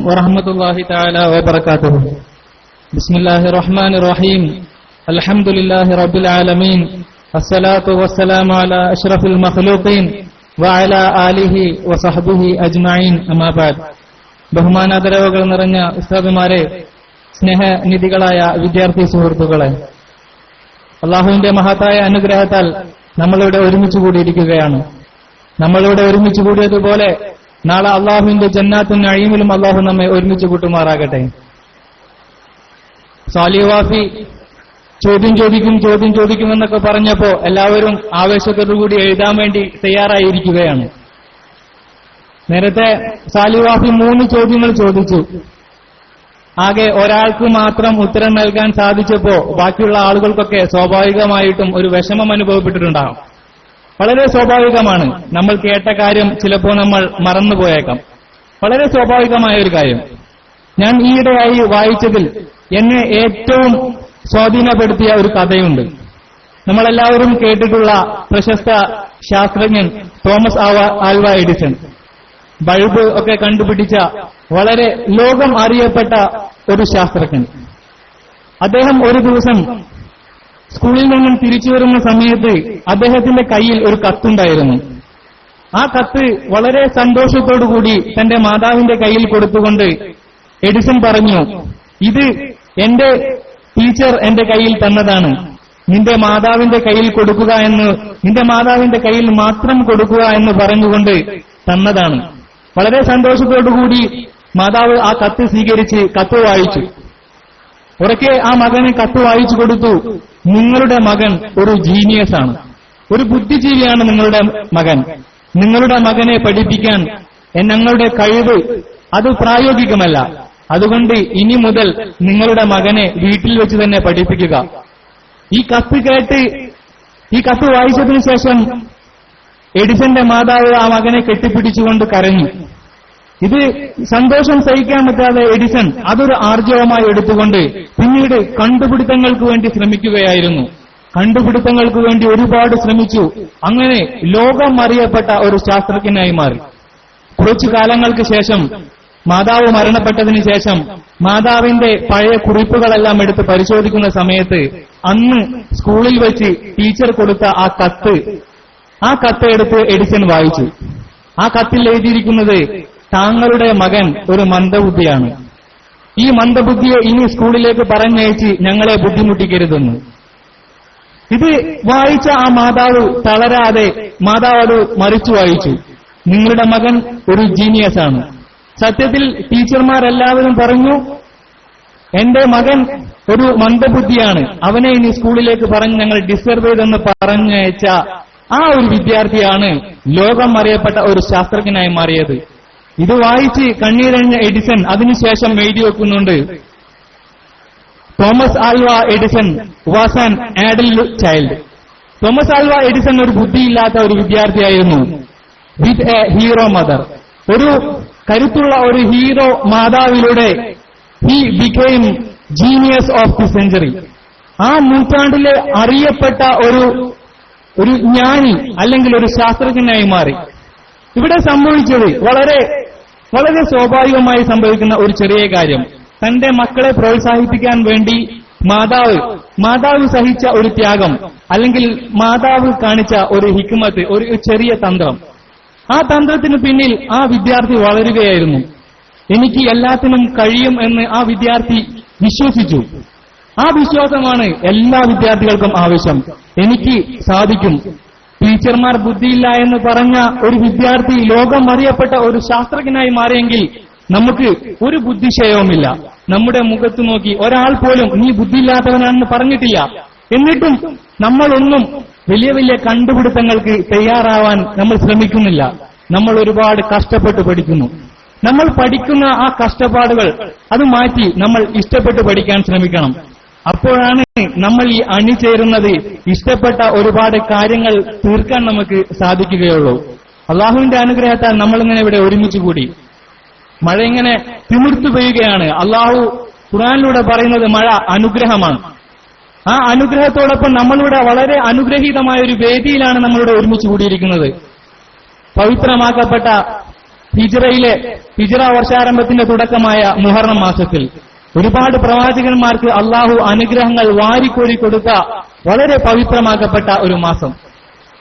വറഹ്മത്തുള്ളാഹി തആല വബറകാതുഹു. ബിസ്മില്ലാഹിർ റഹ്മാനിർ റഹീം. അൽഹംദുലില്ലാഹി റബ്ബിൽ ആലമീൻ. അസ്സലാത്തു വസ്സലാമു അലാ അഷ്റഫിൽ മഖ്ലൂഖീൻ വഅലാ ആലിഹി വസഹ്ബിഹി അജ്മഈൻ. അമ്മാ ബഅദ്. ബഹുമാനാദരവുകൾ നിറഞ്ഞ ഉസ്താദുമാരെ, സ്നേഹനിധികളായ വിദ്യാർത്ഥി സുഹൃത്തുക്കളെ, അല്ലാഹുവിന്റെ മഹത്തായ അനുഗ്രഹത്താൽ നമ്മളിവിടെ ഒരുമിച്ച് കൂടിയിരിക്കുകയാണ്. നമ്മളിവിടെ ഒരുമിച്ച് കൂടിയതുപോലെ നാളെ അള്ളാഹുവിന്റെ ജന്നാത്തുൻ നഈമിലും അള്ളാഹു നമ്മെ ഒരുമിച്ച് കൂട്ടുമാറാകട്ടെ. സാലിഹ് വാഫി ചോദ്യം ചോദിക്കുമെന്നൊക്കെ പറഞ്ഞപ്പോ എല്ലാവരും ആവേശത്തോടുകൂടി എഴുതാൻ വേണ്ടി തയ്യാറായിരിക്കുകയാണ്. നേരത്തെ സാലിഹ് വാഫി 3 ചോദ്യങ്ങൾ ചോദിച്ചു. ആകെ ഒരാൾക്ക് മാത്രം ഉത്തരം നൽകാൻ സാധിച്ചപ്പോ ബാക്കിയുള്ള ആളുകൾക്കൊക്കെ സ്വാഭാവികമായിട്ടും ഒരു വിഷമം അനുഭവപ്പെട്ടിട്ടുണ്ടാകും. വളരെ സ്വാഭാവികമാണ്. നമ്മൾ കേട്ട കാര്യം ചിലപ്പോൾ നമ്മൾ മറന്നുപോയേക്കാം. വളരെ സ്വാഭാവികമായ ഒരു കാര്യം. ഞാൻ ഈയിടെയായി വായിച്ചതിൽ എന്നെ ഏറ്റവും സ്വാധീനപ്പെടുത്തിയ ഒരു കഥയുണ്ട്. നമ്മളെല്ലാവരും കേട്ടിട്ടുള്ള പ്രശസ്ത ശാസ്ത്രജ്ഞൻ തോമസ് ആൽവ എഡിസൺ, ബൾബ് ഒക്കെ കണ്ടുപിടിച്ച വളരെ ലോകം അറിയപ്പെട്ട ഒരു ശാസ്ത്രജ്ഞൻ. അദ്ദേഹം ഒരു ദിവസം സ്കൂളിൽ നിന്നും തിരിച്ചു വരുന്ന സമയത്ത് അദ്ദേഹത്തിന്റെ കയ്യിൽ ഒരു കത്തുണ്ടായിരുന്നു. ആ കത്ത് വളരെ സന്തോഷത്തോടുകൂടി തന്റെ മാതാവിന്റെ കയ്യിൽ കൊടുത്തുകൊണ്ട് എഡിസൺ പറഞ്ഞു, ഇത് എന്റെ ടീച്ചർ എന്റെ കയ്യിൽ തന്നതാണ്. നിന്റെ മാതാവിന്റെ കയ്യിൽ കൊടുക്കുക എന്ന്, നിന്റെ മാതാവിന്റെ കയ്യിൽ മാത്രം കൊടുക്കുക എന്ന് പറഞ്ഞുകൊണ്ട് തന്നതാണ്. വളരെ സന്തോഷത്തോടുകൂടി മാതാവ് ആ കത്ത് സ്വീകരിച്ച് കത്ത് വായിച്ചു. ഉറക്കെ ആ മകന് കത്ത് വായിച്ചു കൊടുത്തു. നിങ്ങളുടെ മകൻ ഒരു ജീനിയസ് ആണ്, ഒരു ബുദ്ധിജീവിയാണ് നിങ്ങളുടെ മകൻ. നിങ്ങളുടെ മകനെ പഠിപ്പിക്കാൻ ഞങ്ങളുടെ കഴിവ് അത് പ്രായോഗികമല്ല. അതുകൊണ്ട് ഇനി മുതൽ നിങ്ങളുടെ മകനെ വീട്ടിൽ വെച്ച് തന്നെ പഠിപ്പിക്കുക. ഈ കത്ത് വായിച്ചതിനു ശേഷം എഡിസന്റെ മാതാവ് ആ മകനെ കെട്ടിപ്പിടിച്ചുകൊണ്ട് കരഞ്ഞു. ഇത് സന്തോഷം സഹിക്കാൻ പറ്റാതെ എഡിസൺ അതൊരു ആർജവമായി എടുത്തുകൊണ്ട് പിന്നീട് കണ്ടുപിടുത്തങ്ങൾക്ക് വേണ്ടി ശ്രമിക്കുകയായിരുന്നു. കണ്ടുപിടുത്തങ്ങൾക്ക് വേണ്ടി ഒരുപാട് ശ്രമിച്ചു. അങ്ങനെ ലോകം അറിയപ്പെട്ട ഒരു ശാസ്ത്രജ്ഞനായി മാറി. കുറച്ചു കാലങ്ങൾക്ക് ശേഷം മാതാവ് മരണപ്പെട്ടതിന് ശേഷം മാതാവിന്റെ പഴയ കുറിപ്പുകളെല്ലാം എടുത്ത് പരിശോധിക്കുന്ന സമയത്ത് അന്ന് സ്കൂളിൽ വെച്ച് ടീച്ചർ കൊടുത്ത ആ കത്ത് എടുത്ത് എഡിസൺ വായിച്ചു. ആ കത്തിൽ എഴുതിയിരിക്കുന്നത്, താങ്കളുടെ മകൻ ഒരു മന്ദബുദ്ധിയാണ്. ഈ മന്ദബുദ്ധിയെ ഇനി സ്കൂളിലേക്ക് പറഞ്ഞയച്ച് ഞങ്ങളെ ബുദ്ധിമുട്ടിക്കരുതെന്ന്. ഇത് വായിച്ച ആ മാതാവ് തളരാതെ മാതാവ് അത് മറിച്ചു വായിച്ചു. നിങ്ങളുടെ മകൻ ഒരു ജീനിയസ് ആണ്. സത്യത്തിൽ ടീച്ചർമാരെല്ലാവരും പറഞ്ഞു, എന്റെ മകൻ ഒരു മന്ദബുദ്ധിയാണ്, അവനെ ഇനി സ്കൂളിലേക്ക് പറഞ്ഞ് ഞങ്ങൾ ഡിസ്റ്റർബ് ചെയ്തെന്ന് പറഞ്ഞയച്ച ആ ഒരു വിദ്യാർത്ഥിയാണ് ലോകം അറിയപ്പെട്ട ഒരു ശാസ്ത്രജ്ഞനായി മാറിയത്. ഇത് വായിച്ച് കണ്ണീരണിഞ്ഞ എഡിസൺ അതിനുശേഷം എഴുതി വെക്കുന്നുണ്ട്, Thomas Alva Edison was an addled child. Thomas Alva Edison ഒരു ബുദ്ധിയില്ലാത്ത ഒരു വിദ്യാർത്ഥിയായിരുന്നു. വിത്ത് എ ഹീറോ മദർ, ഒരു കരുത്തുള്ള ഒരു ഹീറോ മാതാവിലൂടെ he became genius of the century. ആ നൂറ്റാണ്ടിലെ അറിയപ്പെട്ട ഒരു ജ്ഞാനി അല്ലെങ്കിൽ ഒരു ശാസ്ത്രജ്ഞനായി മാറി. ഇവിടെ സംഭവിച്ചത് വളരെ വളരെ സ്വാഭാവികമായി സംഭവിക്കുന്ന ഒരു ചെറിയ കാര്യം. തന്റെ മക്കളെ പ്രോത്സാഹിപ്പിക്കാൻ വേണ്ടി മാതാവ് സഹിച്ച ഒരു ത്യാഗം, അല്ലെങ്കിൽ മാതാവ് കാണിച്ച ഒരു ഹിക്മത്ത്, ഒരു ചെറിയ തന്ത്രം. ആ തന്ത്രത്തിന് പിന്നിൽ ആ വിദ്യാർത്ഥി വളരുകയായിരുന്നു. എനിക്ക് എല്ലാത്തിനും കഴിയും എന്ന് ആ വിദ്യാർത്ഥി വിശ്വസിച്ചു. ആ വിശ്വാസമാണ് എല്ലാ വിദ്യാർത്ഥികൾക്കും ആവശ്യം. എനിക്ക് സാധിക്കും. ടീച്ചർമാർ ബുദ്ധിയില്ല എന്ന് പറഞ്ഞ ഒരു വിദ്യാർത്ഥി ലോകം അറിയപ്പെട്ട ഒരു ശാസ്ത്രജ്ഞനായി മാറിയെങ്കിൽ നമുക്ക് ഒരു ബുദ്ധിക്ഷയവുമില്ല. നമ്മുടെ മുഖത്ത് നോക്കി ഒരാൾ പോലും നീ ബുദ്ധിയില്ലാത്തവനാണെന്ന് പറഞ്ഞിട്ടില്ല. എന്നിട്ടും നമ്മളൊന്നും വലിയ വലിയ കണ്ടുപിടുത്തങ്ങൾക്ക് തയ്യാറാവാൻ നമ്മൾ ശ്രമിക്കുന്നില്ല. നമ്മൾ ഒരുപാട് കഷ്ടപ്പെട്ട് പഠിക്കുന്നു. നമ്മൾ പഠിക്കുന്ന ആ കഷ്ടപ്പാടുകൾ അത് മാറ്റി നമ്മൾ ഇഷ്ടപ്പെട്ട് പഠിക്കാൻ ശ്രമിക്കണം. അപ്പോഴാണ് നമ്മൾ ഈ അണിചേരുന്നത് ഇഷ്ടപ്പെട്ട ഒരുപാട് കാര്യങ്ങൾ തീർക്കാൻ നമുക്ക് സാധിക്കുകയുള്ളൂ. അള്ളാഹുവിന്റെ അനുഗ്രഹത്താൽ നമ്മളിങ്ങനെ ഇവിടെ ഒരുമിച്ച് കൂടി. മഴ ഇങ്ങനെ തിമിർത്തു പെയ്യുകയാണ്. അള്ളാഹു ഖുർആനിലൂടെ പറയുന്നത് മഴ അനുഗ്രഹമാണ്. ആ അനുഗ്രഹത്തോടൊപ്പം നമ്മളിവിടെ വളരെ അനുഗ്രഹീതമായ ഒരു വേദിയിലാണ് നമ്മളിവിടെ ഒരുമിച്ച് കൂടിയിരിക്കുന്നത്. പവിത്രമാക്കപ്പെട്ട ഹിജ്റ വർഷാരംഭത്തിന്റെ തുടക്കമായ മുഹറം മാസത്തിൽ ഒരുപാട് പ്രവാചകന്മാർക്ക് അള്ളാഹു അനുഗ്രഹങ്ങൾ വാരിക്കോരി കൊടുത്ത വളരെ പവിത്രമാക്കപ്പെട്ട ഒരു മാസം.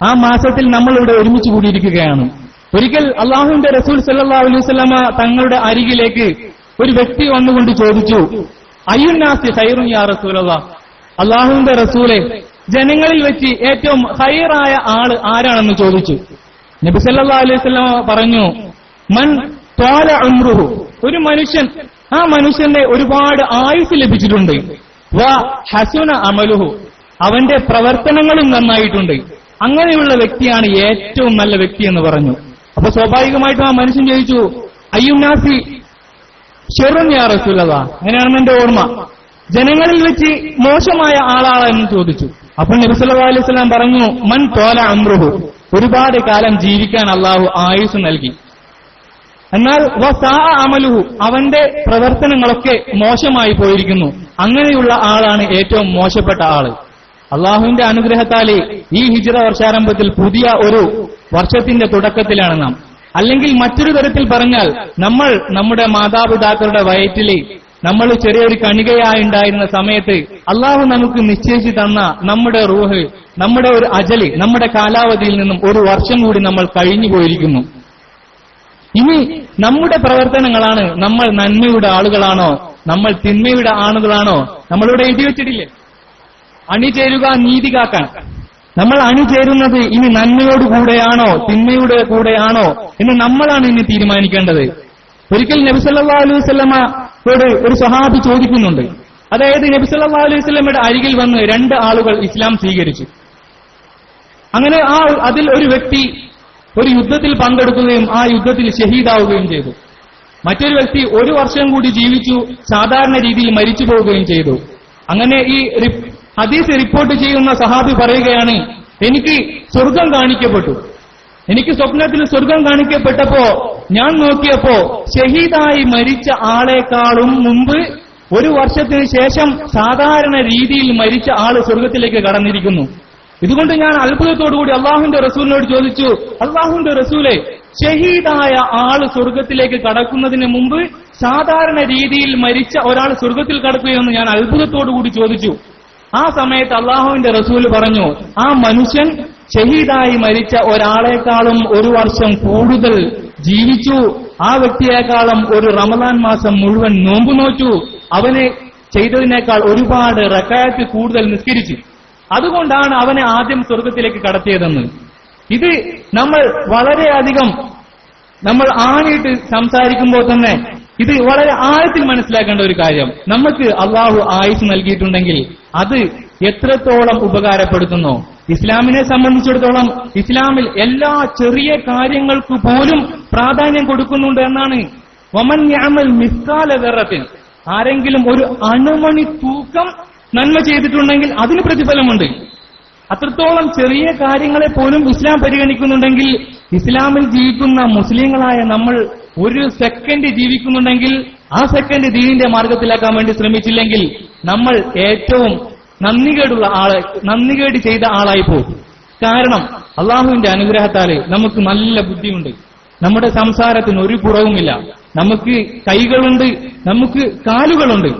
ആ മാസത്തിൽ നമ്മൾ ഇവിടെ ഒരുമിച്ച് കൂടിയിരിക്കുകയാണ്. ഒരിക്കൽ അള്ളാഹുവിന്റെ റസൂൽ സല്ലല്ലാഹു അലൈഹി വസല്ലമ തങ്ങളുടെ അരികിലേക്ക് ഒരു വ്യക്തി വന്നുകൊണ്ട് ചോദിച്ചു, അയ്യുന്നാസി ഖൈറുൻ യാ റസൂലല്ലാഹ്, അള്ളാഹുവിന്റെ റസൂലെ, ജനങ്ങളിൽ വെച്ച് ഏറ്റവും ഖൈറായ ആള് ആരാണെന്ന് ചോദിച്ചു. നബി സല്ലല്ലാഹു അലൈഹി വസല്ലമ പറഞ്ഞു, മൻ ത്വാല ഉംറുഹു, ഒരു മനുഷ്യൻ, ആ മനുഷ്യന്റെ ഒരുപാട് ആയുസ് ലഭിച്ചിട്ടുണ്ട്, വ ഹസുന അമലുഹു, അവന്റെ പ്രവർത്തനങ്ങളും നന്നായിട്ടുണ്ട്, അങ്ങനെയുള്ള വ്യക്തിയാണ് ഏറ്റവും നല്ല വ്യക്തി എന്ന് പറഞ്ഞു. അപ്പൊ സ്വാഭാവികമായിട്ടും ആ മനുഷ്യൻ ചോദിച്ചു, അയ്യുന്നാസി ശർറുൻ യാ റസൂലല്ലാഹ്, അങ്ങനെയാണെന്ന് എന്റെ ഓർമ്മ, ജനങ്ങളിൽ വെച്ച് മോശമായ ആളാണെന്ന് ചോദിച്ചു. അപ്പോൾ നബി സല്ലല്ലാഹു അലൈഹി വസല്ലം പറഞ്ഞു, മൻ ത്വാല ഉംറുഹു, ഒരുപാട് കാലം ജീവിക്കാൻ അള്ളാഹു ആയുസ് നൽകി. എന്നാൽ വസാ അമലുഹു, അവന്റെ പ്രവർത്തനങ്ങളൊക്കെ മോശമായി പോയിരിക്കുന്നു, അങ്ങനെയുള്ള ആളാണ് ഏറ്റവും മോശപ്പെട്ട ആള്. അള്ളാഹുവിന്റെ അനുഗ്രഹത്താലെ ഈ ഹിജ്റ വർഷാരംഭത്തിൽ പുതിയ ഒരു വർഷത്തിന്റെ തുടക്കത്തിലാണ് നാം. അല്ലെങ്കിൽ മറ്റൊരു തരത്തിൽ പറഞ്ഞാൽ, നമ്മൾ നമ്മുടെ മാതാപിതാക്കളുടെ വയറ്റില് നമ്മൾ ചെറിയൊരു കണികയായുണ്ടായിരുന്ന സമയത്ത് അള്ളാഹു നമുക്ക് നിശ്ചയിച്ചു തന്ന നമ്മുടെ റൂഹ്, നമ്മുടെ ഒരു അജല്, നമ്മുടെ കാലാവധിയിൽ നിന്നും ഒരു വർഷം കൂടി നമ്മൾ കഴിഞ്ഞു പോയിരിക്കുന്നു. ഇനി നമ്മുടെ പ്രവർത്തനങ്ങളാണ്, നമ്മൾ നന്മയുടെ ആളുകളാണോ നമ്മൾ തിന്മയുടെ ആളുകളാണോ? നമ്മളിവിടെ എഴുതി വെച്ചിട്ടില്ലേ, അണിചേരുക നീതി കാക്കാൻ. നമ്മൾ അണിചേരുന്നത് ഇനി നന്മയോട് കൂടെയാണോ തിന്മയുടെ കൂടെയാണോ എന്ന് നമ്മളാണ് ഇനി തീരുമാനിക്കേണ്ടത്. ഒരിക്കൽ നബി സല്ലല്ലാഹു അലൈഹി വസല്ലമയോട് ഒരു സ്വഹാബി ചോദിക്കുന്നുണ്ട്. അതായത് നബി സല്ലല്ലാഹു അലൈഹി വസല്ലമയുടെ അരികിൽ വന്ന് 2 ആളുകൾ ഇസ്ലാം സ്വീകരിച്ചു. അങ്ങനെ അതിൽ ഒരു വ്യക്തി ഒരു യുദ്ധത്തിൽ പങ്കെടുക്കുകയും ആ യുദ്ധത്തിൽ ഷഹീദാവുകയും ചെയ്തു. മറ്റൊരു വ്യക്തി 1 വർഷം കൂടി ജീവിച്ചു, സാധാരണ രീതിയിൽ മരിച്ചു പോവുകയും ചെയ്തു. അങ്ങനെ ഈ ഹദീസ് റിപ്പോർട്ട് ചെയ്യുന്ന സഹാബി പറയുകയാണ്, എനിക്ക് സ്വർഗം കാണിക്കപ്പെട്ടു. എനിക്ക് സ്വപ്നത്തിൽ സ്വർഗം കാണിക്കപ്പെട്ടപ്പോ ഞാൻ നോക്കിയപ്പോ ഷഹീദായി മരിച്ച ആളെക്കാളും മുമ്പ് 1 വർഷത്തിന് ശേഷം സാധാരണ രീതിയിൽ മരിച്ച ആള് സ്വർഗത്തിലേക്ക് കടന്നിരിക്കുന്നു. ഇതുകൊണ്ട് ഞാൻ അത്ഭുതത്തോടുകൂടി അള്ളാഹുവിന്റെ റസൂലിനോട് ചോദിച്ചു, അള്ളാഹുവിന്റെ റസൂലെ, ഷഹീദായ ആള് സ്വർഗത്തിലേക്ക് കടക്കുന്നതിന് മുമ്പ് സാധാരണ രീതിയിൽ മരിച്ച ഒരാൾ സ്വർഗത്തിൽ കടക്കുകയെന്ന് ഞാൻ അത്ഭുതത്തോടുകൂടി ചോദിച്ചു. ആ സമയത്ത് അള്ളാഹുവിന്റെ റസൂൽ പറഞ്ഞു, ആ മനുഷ്യൻ ഷഹീദായി മരിച്ച ഒരാളെക്കാളും 1 വർഷം കൂടുതൽ ജീവിച്ചു, ആ വ്യക്തിയേക്കാളും ഒരു റമദാൻ മാസം മുഴുവൻ നോമ്പ് നോറ്റു, അവനെ ചെയ്തതിനേക്കാൾ ഒരുപാട് റക്അത്ത് കൂടുതൽ നിസ്കരിച്ചു, അതുകൊണ്ടാണ് അവനെ ആദ്യം സ്വർഗത്തിലേക്ക് കടത്തിയതെന്ന്. ഇത് നമ്മൾ വളരെയധികം നമ്മൾ ആണിയിട്ട് സംസാരിക്കുമ്പോൾ തന്നെ ഇത് വളരെ ആഴത്തിൽ മനസ്സിലാക്കേണ്ട ഒരു കാര്യം. നമുക്ക് അള്ളാഹു ആയുസ് നൽകിയിട്ടുണ്ടെങ്കിൽ അത് എത്രത്തോളം ഉപകാരപ്പെടുത്തുന്നു. ഇസ്ലാമിനെ സംബന്ധിച്ചിടത്തോളം ഇസ്ലാമിൽ എല്ലാ ചെറിയ കാര്യങ്ങൾക്ക് പോലും പ്രാധാന്യം കൊടുക്കുന്നുണ്ട് എന്നാണ്. വമൻ യഅമൽ മിസ്കാല ദർറത്തിൻ, ആരെങ്കിലും ഒരു അണുമണി തൂക്കം നന്മ ചെയ്തിട്ടുണ്ടെങ്കിൽ അതിന് പ്രതിഫലമുണ്ട്. അത്രത്തോളം ചെറിയ കാര്യങ്ങളെ പോലും ഇസ്ലാം പരിഗണിക്കുന്നുണ്ടെങ്കിൽ, ഇസ്ലാമിൽ ജീവിക്കുന്ന മുസ്ലിങ്ങളായ നമ്മൾ 1 സെക്കൻഡ് ജീവിക്കുന്നുണ്ടെങ്കിൽ ആ സെക്കൻഡ് ദീനിന്റെ മാർഗത്തിലാക്കാൻ വേണ്ടി ശ്രമിച്ചില്ലെങ്കിൽ നമ്മൾ ഏറ്റവും നന്ദികേട് ചെയ്ത ആളായി പോകും. കാരണം അള്ളാഹുവിന്റെ അനുഗ്രഹത്താല് നമുക്ക് നല്ല ബുദ്ധിയുണ്ട്, നമ്മുടെ സംസാരത്തിന് ഒരു കുറവുമില്ല, നമുക്ക് കൈകളുണ്ട്, നമുക്ക് കാലുകളുണ്ട്.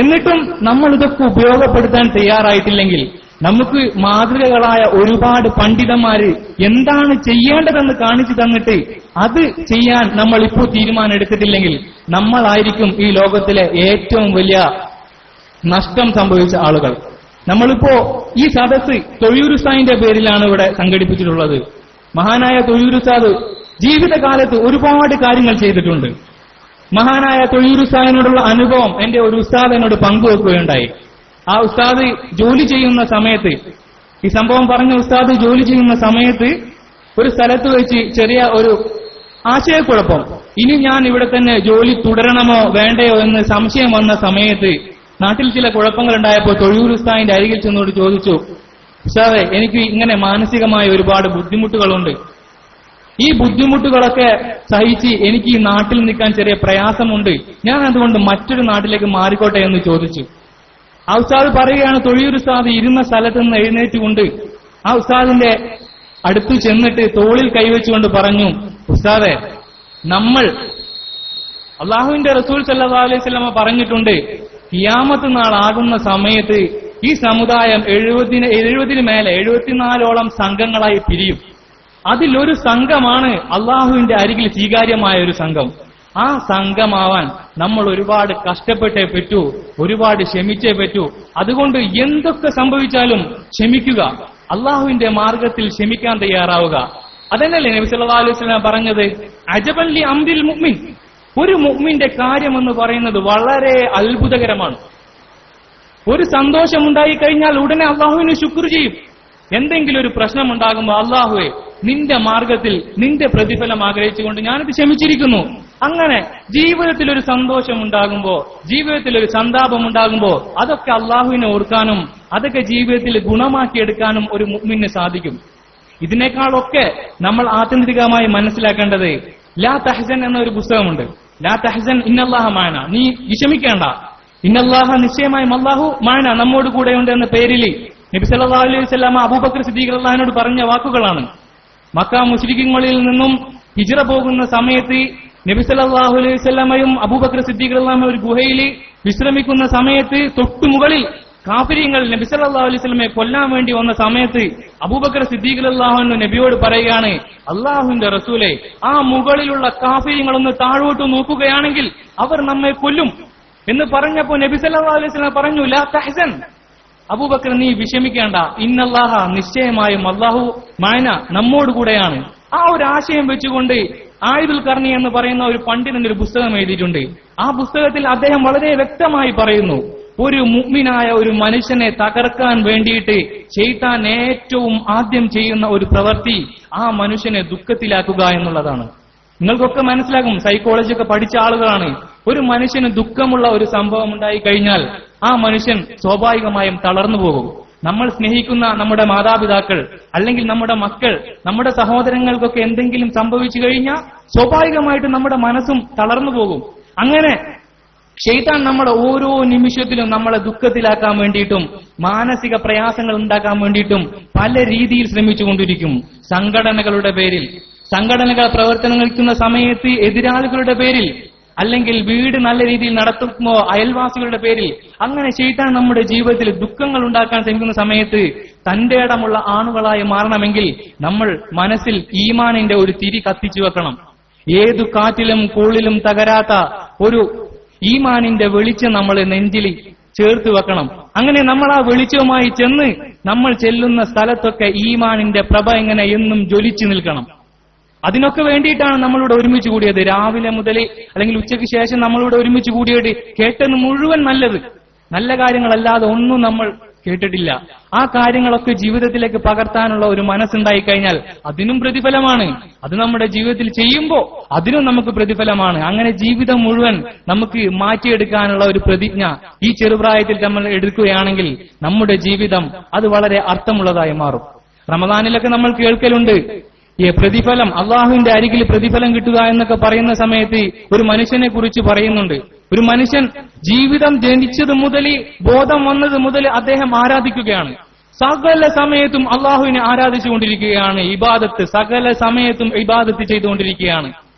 എന്നിട്ടും നമ്മൾ ഇതൊക്കെ ഉപയോഗപ്പെടുത്താൻ തയ്യാറായിട്ടില്ലെങ്കിൽ, നമുക്ക് മാതൃകകളായ ഒരുപാട് പണ്ഡിതന്മാര് എന്താണ് ചെയ്യേണ്ടതെന്ന് കാണിച്ചു തന്നിട്ട് അത് ചെയ്യാൻ നമ്മൾ ഇപ്പോൾ തീരുമാനം എടുത്തിട്ടില്ലെങ്കിൽ നമ്മളായിരിക്കും ഈ ലോകത്തിലെ ഏറ്റവും വലിയ നഷ്ടം സംഭവിച്ച ആളുകൾ. നമ്മളിപ്പോ ഈ സദസ്സ് തൊഴിയുരുസാദിന്റെ പേരിലാണ് ഇവിടെ സംഘടിപ്പിച്ചിട്ടുള്ളത്. മഹാനായ തൊഴിയുരുസാദ് ജീവിതകാലത്ത് ഒരുപാട് കാര്യങ്ങൾ ചെയ്തിട്ടുണ്ട്. മഹാനായ തൊഴിയുരുസാദിനോടുള്ള അനുഭവം എന്റെ ഒരു ഉസ്താദ് എന്നോട് പങ്കുവെക്കുകയുണ്ടായി. ആ ഉസ്താദ് ജോലി ചെയ്യുന്ന സമയത്ത്, ഈ സംഭവം പറഞ്ഞ ഉസ്താദ് ജോലി ചെയ്യുന്ന സമയത്ത് ഒരു സ്ഥലത്ത് വെച്ച് ചെറിയ ഒരു ആശയക്കുഴപ്പം, ഇനി ഞാൻ ഇവിടെ തന്നെ ജോലി തുടരണമോ വേണ്ടയോ എന്ന് സംശയം വന്ന സമയത്ത് നാട്ടിൽ ചില കുഴപ്പങ്ങൾ ഉണ്ടായപ്പോൾ തൊഴിയൂർ ഉസ്താദിന്റെ അരികിൽ ചെന്നോട് ചോദിച്ചു, ഉസ്താദേ, എനിക്ക് ഇങ്ങനെ മാനസികമായ ഒരുപാട് ബുദ്ധിമുട്ടുകളുണ്ട്, ഈ ബുദ്ധിമുട്ടുകളൊക്കെ സഹിച്ച് എനിക്ക് ഈ നാട്ടിൽ നിൽക്കാൻ ചെറിയ പ്രയാസമുണ്ട്, ഞാൻ അതുകൊണ്ട് മറ്റൊരു നാട്ടിലേക്ക് മാറിക്കോട്ടെ എന്ന് ചോദിച്ചു. ആ ഉസ്താദ് പറയുകയാണ്, തൊഴിയൂർ ഉസ്താദ് ഇരുന്ന സ്ഥലത്ത് നിന്ന് എഴുന്നേറ്റുകൊണ്ട് ആ ഉസ്താദിന്റെ അടുത്ത് ചെന്നിട്ട് തോളിൽ കൈവച്ചുകൊണ്ട് പറഞ്ഞു, ഉസ്താദേ, നമ്മൾ അള്ളാഹുവിന്റെ റസൂൽ സല്ലല്ലാഹു അലൈഹി വസല്ലമ പറഞ്ഞിട്ടുണ്ട്, ഖിയാമത്ത് നാളാകുന്ന സമയത്ത് ഈ സമുദായം 70 മേലെ 74ഓളം സംഘങ്ങളായി പിരിയും. അതിലൊരു സംഘമാണ് അള്ളാഹുവിന്റെ അരികിൽ സ്വീകാര്യമായ ഒരു സംഘം. ആ സംഘമാവാൻ നമ്മൾ ഒരുപാട് കഷ്ടപ്പെട്ടേ പറ്റൂ, ഒരുപാട് ക്ഷമിച്ചേ പറ്റൂ. അതുകൊണ്ട് എന്തൊക്കെ സംഭവിച്ചാലും ക്ഷമിക്കുക, അള്ളാഹുവിന്റെ മാർഗത്തിൽ ക്ഷമിക്കാൻ തയ്യാറാവുക. അതന്നല്ലേ നബി സല്ലല്ലാഹു അലൈഹി വസല്ലം പറഞ്ഞത്, അജബൻ ലി അംരിൽ മുഅ്മിൻ. ഒരു മുഅ്മിന്റെ കാര്യമെന്ന് പറയുന്നത് വളരെ അത്ഭുതകരമാണ്. ഒരു സന്തോഷമുണ്ടായി കഴിഞ്ഞാൽ ഉടനെ അള്ളാഹുവിന് ശുക്ർ ചെയ്യും. എന്തെങ്കിലും ഒരു പ്രശ്നമുണ്ടാകുമ്പോൾ അള്ളാഹുവേ, നിന്റെ മാർഗത്തിൽ നിന്റെ പ്രതിഫലം ആഗ്രഹിച്ചുകൊണ്ട് ഞാനിത് ക്ഷമിച്ചിരിക്കുന്നു. അങ്ങനെ ജീവിതത്തിൽ ഒരു സന്തോഷം ഉണ്ടാകുമ്പോ, ജീവിതത്തിൽ ഒരു സന്താപം ഉണ്ടാകുമ്പോ അതൊക്കെ അള്ളാഹുവിനെ ഓർക്കാനും അതൊക്കെ ജീവിതത്തിൽ ഗുണമാക്കിയെടുക്കാനും ഒരു മുഅ്മിന് സാധിക്കും. ഇതിനേക്കാളൊക്കെ നമ്മൾ ആത്യന്തികമായി മനസ്സിലാക്കേണ്ടത് ലാ തഹ്സൻ എന്നൊരു പുസ്തകമുണ്ട്. ലാ തഹ്സൻ ഇന്നല്ലാഹ മഅനാ, നീ വിഷമിക്കേണ്ട, ഇന്നല്ലാഹ നിശ്ചയമായും അല്ലാഹു മഅനാ, നമ്മോട് കൂടെയുണ്ട് എന്ന പേരിൽ നബി സല്ലല്ലാഹു അലൈഹി വസല്ലം അബൂബക്കർ സിദ്ദീഖ് റളിയല്ലാഹുവിനോട് പറഞ്ഞ വാക്കുകളാണ്. മക്ക മുശ്രിക്കുകളിൽ നിന്നും ഹിജ്റ പോകുന്ന സമയത്ത് നബി സല്ലല്ലാഹു അലൈഹി വസല്ലമയും അബൂബക്കർ സിദ്ദീഖ് റളിയല്ലാഹു ഒരു ഗുഹയിൽ വിശ്രമിക്കുന്ന സമയത്ത് തൊട്ടുമുകളിൽ കാഫിരീങ്ങൾ നബി സല്ലല്ലാഹു അലൈഹി വസല്ലമയെ കൊല്ലാൻ വേണ്ടി വന്ന സമയത്ത് അബൂബക്കർ സിദ്ദീഖ് റളിയല്ലാഹു അൻഹു നബിയോട് പറയുകയാണ്, അല്ലാഹുവിന്റെ റസൂലേ, ആ മുകളിലുള്ള കാഫിരീങ്ങളൊന്ന് താഴോട്ട് നോക്കുകയാണെങ്കിൽ അവർ നമ്മെ കൊല്ലും എന്ന് പറഞ്ഞപ്പോ നബി സല്ലല്ലാഹു അലൈഹി വസല്ലം പറഞ്ഞു, ലാ തഹ്സൻ, അബൂബക്കർ നീ വിഷമിക്കേണ്ട, ഇന്നല്ലാഹ നിശ്ചയമായും അല്ലാഹു മഅന, നമ്മോട് കൂടെയാണ്. ആ ഒരു ആശയം വെച്ചുകൊണ്ട് ആയിദുൽ ഖർണി എന്ന് പറയുന്ന ഒരു പണ്ഡിതൻ ഒരു പുസ്തകം എഴുതിയിട്ടുണ്ട്. ആ പുസ്തകത്തിൽ അദ്ദേഹം വളരെ വ്യക്തമായി പറയുന്നു, ഒരു മുഅ്മിനായ ഒരു മനുഷ്യനെ തകർക്കാൻ വേണ്ടിയിട്ട് ശൈത്താൻ ഏറ്റവും ആദ്യം ചെയ്യുന്ന ഒരു പ്രവൃത്തി ആ മനുഷ്യനെ ദുഃഖത്തിലാക്കുക എന്നുള്ളതാണ്. നിങ്ങൾക്കൊക്കെ മനസ്സിലാകും, സൈക്കോളജി ഒക്കെ പഠിച്ച ആളുകളാണ്. ഒരു മനുഷ്യന് ദുഃഖമുള്ള ഒരു സംഭവം ഉണ്ടായി കഴിഞ്ഞാൽ ആ മനുഷ്യൻ സ്വാഭാവികമായും തളർന്നു പോകും. നമ്മൾ സ്നേഹിക്കുന്ന നമ്മുടെ മാതാപിതാക്കൾ അല്ലെങ്കിൽ നമ്മുടെ മക്കൾ, നമ്മുടെ സഹോദരങ്ങൾക്കൊക്കെ എന്തെങ്കിലും സംഭവിച്ചു കഴിഞ്ഞാൽ സ്വാഭാവികമായിട്ട് നമ്മുടെ മനസ്സും തളർന്നു പോകും. അങ്ങനെ ശൈത്താൻ നമ്മുടെ ഓരോ നിമിഷത്തിലും നമ്മളെ ദുഃഖത്തിലാക്കാൻ വേണ്ടിയിട്ടും മാനസിക പ്രയാസങ്ങൾ ഉണ്ടാക്കാൻ വേണ്ടിയിട്ടും പല രീതിയിൽ ശ്രമിച്ചുകൊണ്ടിരിക്കും. സംഘടനകളുടെ പേരിൽ, സംഘടനകൾ പ്രവർത്തനങ്ങൾക്കുന്ന സമയത്ത് എതിരാളികളുടെ പേരിൽ, അല്ലെങ്കിൽ വീട് നല്ല രീതിയിൽ നടത്തുമ്പോൾ അയൽവാസികളുടെ പേരിൽ, അങ്ങനെ ശൈത്താൻ നമ്മുടെ ജീവിതത്തിൽ ദുഃഖങ്ങൾ ഉണ്ടാക്കാൻ ശ്രമിക്കുന്ന സമയത്ത് തന്റെ ഇടമുള്ള ആണുകളായി മാറണമെങ്കിൽ നമ്മൾ മനസ്സിൽ ഈമാനിന്റെ ഒരു തിരി കത്തിച്ചു വെക്കണം. ഏതു കാറ്റിലും കോളിലും തകരാത്ത ഒരു ഈമാനിന്റെ വെളിച്ചം നമ്മൾ നെഞ്ചിൽ ചേർത്ത് വെക്കണം. അങ്ങനെ നമ്മൾ ആ വെളിച്ചവുമായി ചെന്ന് നമ്മൾ ചെല്ലുന്ന സ്ഥലത്തൊക്കെ ഈമാനിന്റെ പ്രഭ എങ്ങനെ എന്നും ജ്വലിച്ചു നിൽക്കണം. അതിനൊക്കെ വേണ്ടിയിട്ടാണ് നമ്മളിവിടെ ഒരുമിച്ച് കൂടിയത്. രാവിലെ മുതൽ അല്ലെങ്കിൽ ഉച്ചയ്ക്ക് ശേഷം നമ്മളിവിടെ ഒരുമിച്ച് കൂടിയത് കേട്ടത് മുഴുവൻ നല്ലത്, നല്ല കാര്യങ്ങളല്ലാതെ ഒന്നും നമ്മൾ കേട്ടിട്ടില്ല. ആ കാര്യങ്ങളൊക്കെ ജീവിതത്തിലേക്ക് പകർത്താനുള്ള ഒരു മനസ്സുണ്ടായി കഴിഞ്ഞാൽ അതിനും പ്രതിഫലമാണ്. അത് നമ്മുടെ ജീവിതത്തിൽ ചെയ്യുമ്പോൾ അതിനും നമുക്ക് പ്രതിഫലമാണ്. അങ്ങനെ ജീവിതം മുഴുവൻ നമുക്ക് മാറ്റിയെടുക്കാനുള്ള ഒരു പ്രതിജ്ഞ ഈ ചെറുപ്രായത്തിൽ നമ്മൾ എടുക്കുകയാണെങ്കിൽ നമ്മുടെ ജീവിതം അത് വളരെ അർത്ഥമുള്ളതായി മാറും. റമദാനിലൊക്കെ നമ്മൾ കേൾക്കലുണ്ട്, പ്രതിഫലം, അള്ളാഹുവിന്റെ അരികിൽ പ്രതിഫലം കിട്ടുക എന്നൊക്കെ പറയുന്ന സമയത്ത് ഒരു മനുഷ്യനെ കുറിച്ച് പറയുന്നുണ്ട്. ഒരു മനുഷ്യൻ ജീവിതം ജനിച്ചത് മുതൽ, ബോധം വന്നത് മുതൽ അദ്ദേഹം ആരാധിക്കുകയാണ്. സകല സമയത്തും അള്ളാഹുവിനെ ആരാധിച്ചുകൊണ്ടിരിക്കുകയാണ്. ഇബാദത്ത്, സകല സമയത്തും ഇബാദത്ത് ചെയ്തുകൊണ്ടിരിക്കുകയാണ്.